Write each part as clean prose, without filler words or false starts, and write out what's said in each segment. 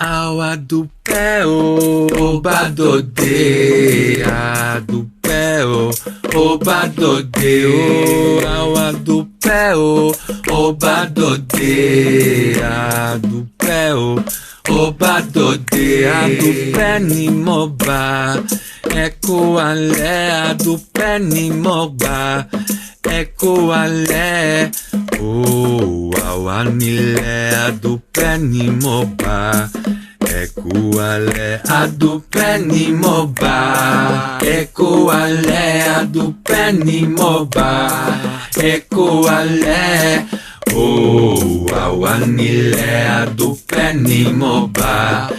Awa dupeo, obadode, adupeo, obadode, awa dupeo, obadode, adupeo, obadode, adupe ni moba, eko ale, adupe ni moba, eko ale, oh, awa nile, adupe ni moba. Ekuale adupeni moba, ekuale adupeni moba, ekuale oh awanile adupeni moba,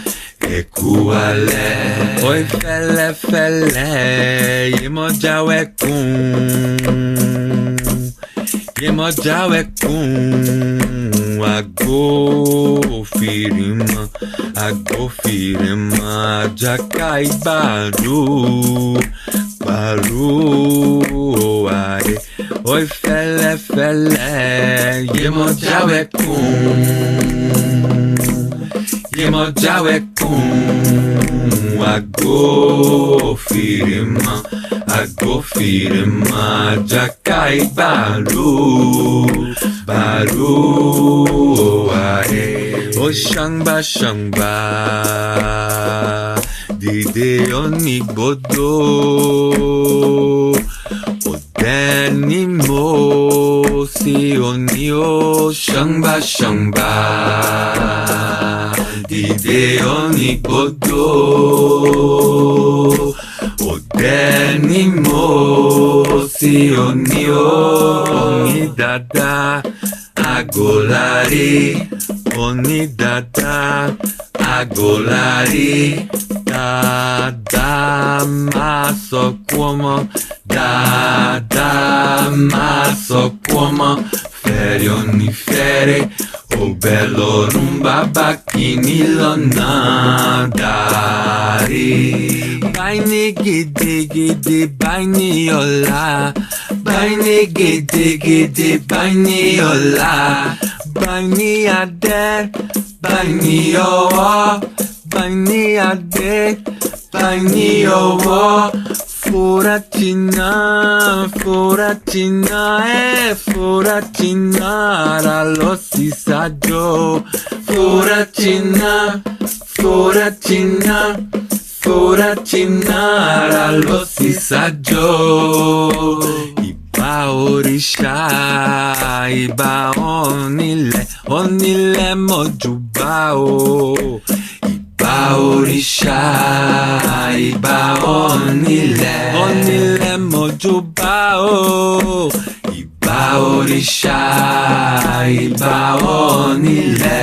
ekuale oi fele fele yemojawe kun agofirima jakai baru oare oi fele yemojawe kun agofirima jakai baru oare o shangba dide oni bodo o deni mo si oni o shangba dide oni bodo o deni mo si oni o oni dada agolari oni dada agolari dada maso como fere ogni fere o bello rumba bacchini lo nadari baini gidi baini ola baini gidi baini ola baini ade baini owa baini ade baini owa foratina allo sisaggio foratina allo sisaggio iba orisha iba onile mojubao iba orisha iba onile mojubao iba orisha iba onile